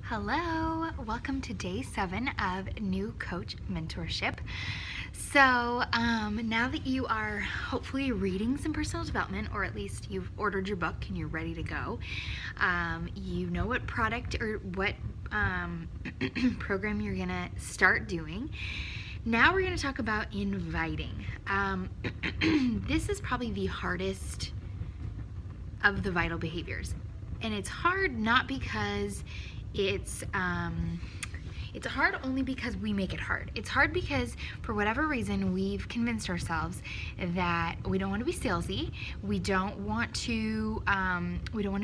Hello, welcome to day 7 of new Coach Mentorship. So now that you are hopefully reading some personal development, or at least you've ordered your book and you're ready to go, you know what product or what program you're gonna start doing. Now we're gonna talk about inviting. This is probably the hardest of the vital behaviors, and it's hard not because it's hard only because we make it hard. It's hard because for whatever reason we've convinced ourselves that we don't want to be salesy. We don't want to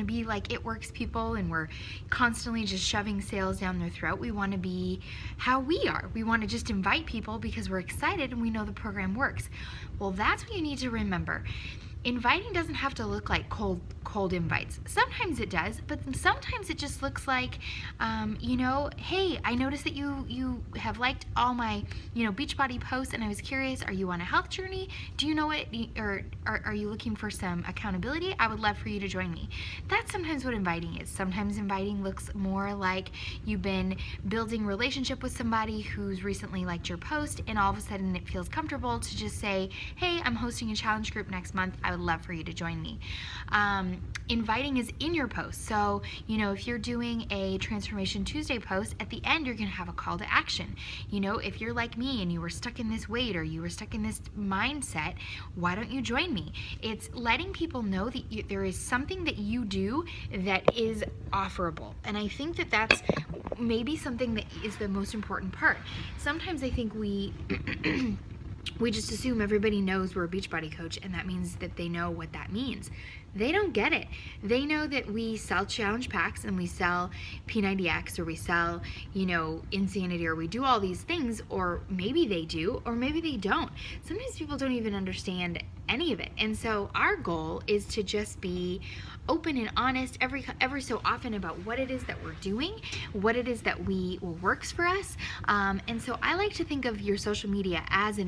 be like it works people and we're constantly just shoving sales down their throat. We want to be how we are. We want to just invite people because we're excited and we know the program works. Well, that's what you need to remember. Inviting doesn't have to look like cold invites. Sometimes it does, but sometimes it just looks like, hey, I noticed that you have liked all my, Beachbody posts, and I was curious, are you on a health journey? Do you know what, or are you looking for some accountability? I would love for you to join me. That's sometimes what inviting is. Sometimes inviting looks more like you've been building relationship with somebody who's recently liked your post, and all of a sudden it feels comfortable to just say, hey, I'm hosting a challenge group next month. I would love for you to join me. Inviting is in your post. So, if you're doing a Transformation Tuesday post, at the end you're going to have a call to action. If you're like me and you were stuck in this weight or you were stuck in this mindset, why don't you join me? It's letting people know that there is something that you do that is offerable. And I think that that's maybe something that is the most important part. Sometimes I think we just assume everybody knows we're a Beachbody coach, and that means that they know what that means. They don't get it. They know that we sell challenge packs and we sell P90X, or we sell, Insanity, or we do all these things, or maybe they do, or maybe they don't. Sometimes people don't even understand any of it. And so our goal is to just be open and honest every so often about what it is that we're doing, what it is that works for us. And so I like to think of your social media as it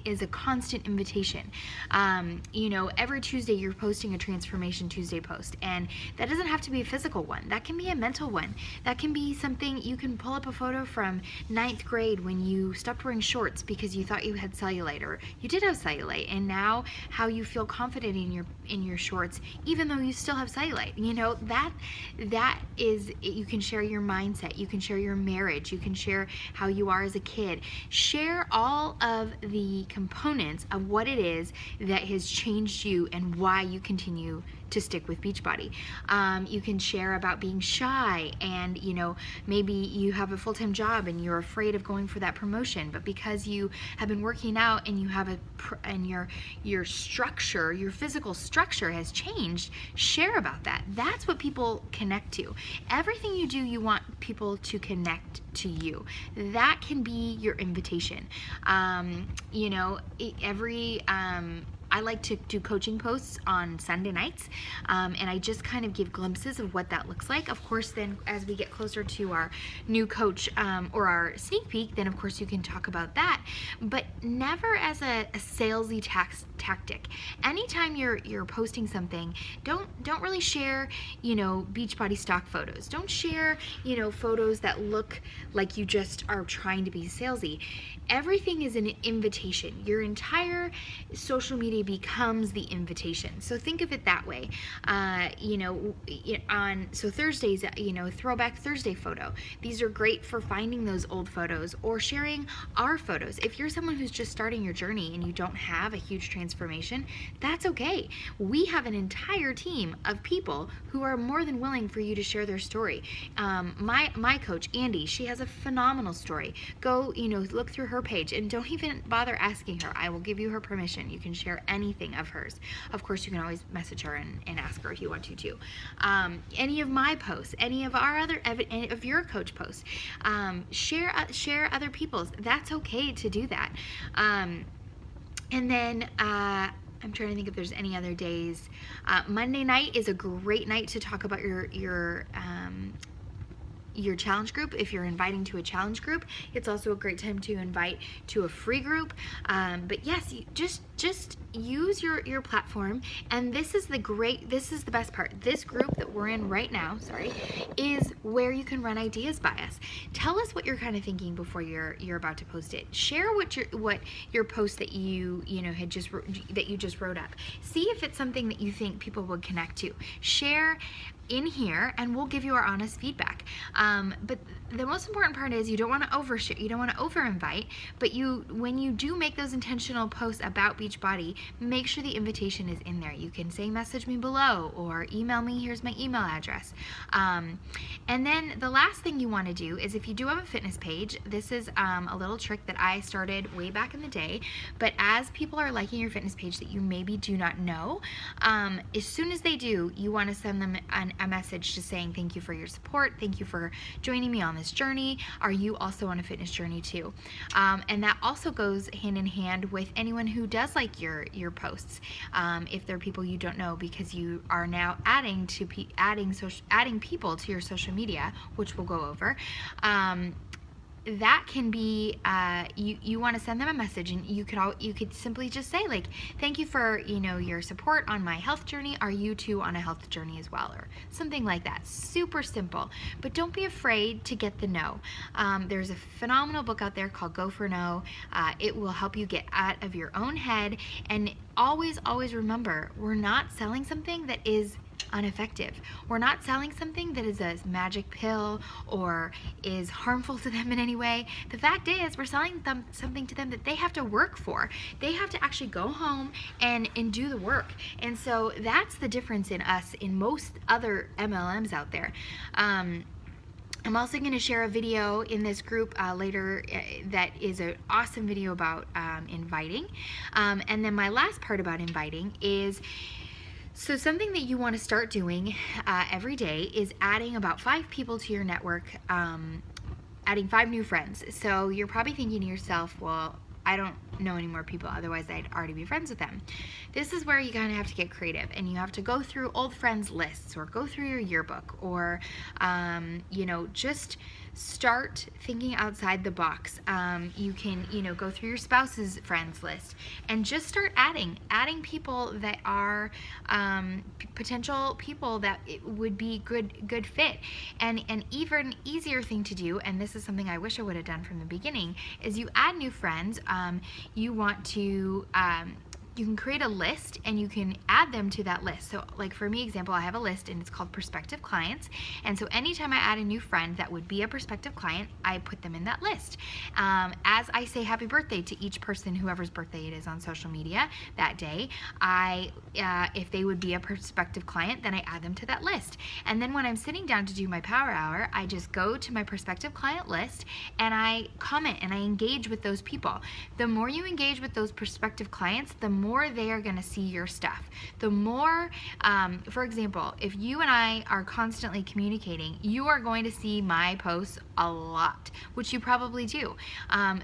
is a constant invitation. Every Tuesday you're posting a Transformation Tuesday post, and that doesn't have to be a physical one. That can be a mental one. That can be something you can pull up a photo from 9th grade when you stopped wearing shorts because you thought you had cellulite, or you did have cellulite, and now how you feel confident in your shorts even though you still have cellulite. That is, you can share your mindset, you can share your marriage, you can share how you are as a kid. Share all of the components of what it is that has changed you and why you continue to stick with Beachbody. You can share about being shy, and maybe you have a full-time job and you're afraid of going for that promotion, but because you have been working out and you have your structure, your physical structure has changed, share about that. That's what people connect to. Everything you do, you want people to connect to you. That can be your invitation. I like to do coaching posts on Sunday nights, and I just kind of give glimpses of what that looks like. Of course, then as we get closer to our new coach or our sneak peek, then of course you can talk about that, but never as a salesy tactic. Anytime you're posting something, don't really share Beachbody stock photos. Don't share photos that look like you just are trying to be salesy. Everything is an invitation. Your entire social media becomes the invitation. So think of it that way. So Thursdays, Throwback Thursday photo. These are great for finding those old photos or sharing our photos. If you're someone who's just starting your journey and you don't have a huge transformation, that's okay. We have an entire team of people who are more than willing for you to share their story. My coach, Andy, she has a phenomenal story. Go, look through her page and don't even bother asking her. I will give you her permission. You can share anything of hers. Of course, you can always message her and ask her if you want to too. Any of my posts, any of any of your coach posts, share other people's. That's okay to do that. And then I'm trying to think if there's any other days. Monday night is a great night to talk about your challenge group. If you're inviting to a challenge group, it's also a great time to invite to a free group. But yes, just use your platform. And this is the best part. This group that we're in right now, is where you can run ideas by us. Tell us what you're kind of thinking before you're about to post it. Share what your post that you just wrote up. See if it's something that you think people would connect to. Share in here, and we'll give you our honest feedback. But the most important part is you don't want to overshare, you don't want to over-invite, but when you do make those intentional posts about Beachbody, make sure the invitation is in there. You can say message me below or email me, here's my email address. And then the last thing you want to do is, if you do have a fitness page, this is a little trick that I started way back in the day, but as people are liking your fitness page that you maybe do not know, as soon as they do, you want to send them a message just saying thank you for your support, thank you for joining me on this journey. Are you also on a fitness journey too? And that also goes hand in hand with anyone who does like your posts, if they're people you don't know, because you are now adding people to your social media, which we'll go over. That can be you want to send them a message, and you could simply just say, like, thank you for your support on my health journey. Are you too on a health journey as well, or something like that. Super simple, but don't be afraid to get the no. There's a phenomenal book out there called Go for No. It will help you get out of your own head, and always remember, we're not selling something that is ineffective. We're not selling something that is a magic pill or is harmful to them in any way. The fact is, we're selling them something to them that they have to work for. They have to actually go home and do the work. And so that's the difference in us in most other MLMs out there. I'm also going to share a video in this group later that is an awesome video about inviting. And then my last part about inviting is, so something that you want to start doing every day is adding about 5 people to your network, adding 5 new friends. So you're probably thinking to yourself, well, I don't know any more people, otherwise I'd already be friends with them. This is where you kind of have to get creative, and you have to go through old friends lists, or go through your yearbook, or just start thinking outside the box. You can go through your spouse's friends list and just start adding people that are potential people that it would be good fit. And an even easier thing to do, and this is something I wish I would have done from the beginning, is you add new friends. You want to you can create a list and you can add them to that list. So like for me, example, I have a list and it's called prospective clients. And so anytime I add a new friend that would be a prospective client, I put them in that list. As I say happy birthday to each person, whoever's birthday it is on social media that day, if they would be a prospective client, then I add them to that list. And then when I'm sitting down to do my power hour, I just go to my prospective client list and I comment and I engage with those people. The more you engage with those prospective clients, the more they are going to see your stuff. The more, for example, if you and I are constantly communicating, you are going to see my posts a lot, which you probably do.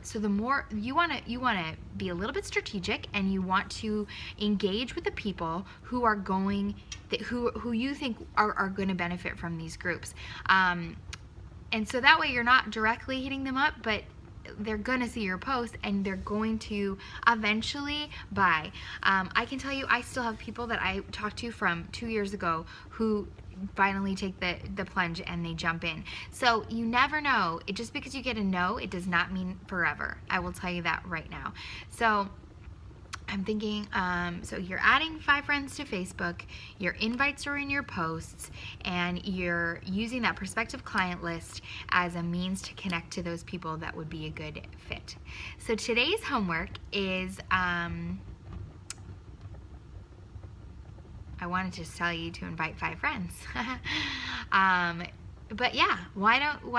So the more you want to be a little bit strategic, and you want to engage with the people who are who you think are going to benefit from these groups. And so that way you're not directly hitting them up, but they're gonna see your post and they're going to eventually buy. I can tell you, I still have people that I talked to from 2 years ago who finally take the plunge and they jump in. So you never know. Just because you get a no, it does not mean forever. I will tell you that right now. So I'm thinking, so you're adding 5 friends to Facebook, your invites are in your posts, and you're using that prospective client list as a means to connect to those people that would be a good fit. So today's homework is, I wanted to tell you to invite 5 friends. But yeah, why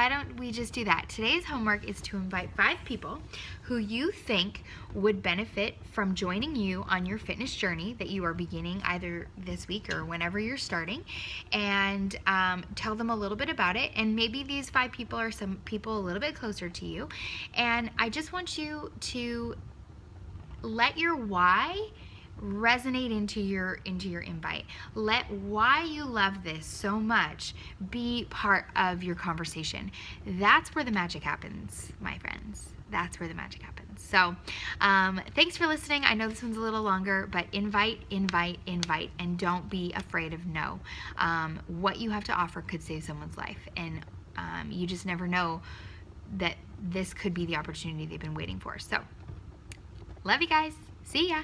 don't we just do that? Today's homework is to invite 5 people who you think would benefit from joining you on your fitness journey that you are beginning either this week or whenever you're starting, and tell them a little bit about it. And maybe these 5 people are some people a little bit closer to you. And I just want you to let your why resonate into your invite. Let why you love this so much be part of your conversation. That's where the magic happens, my friends. That's where the magic happens. So thanks for listening. I know this one's a little longer, but invite, and don't be afraid of no. What you have to offer could save someone's life, and You just never know that this could be the opportunity they've been waiting for. So, love you guys. See ya.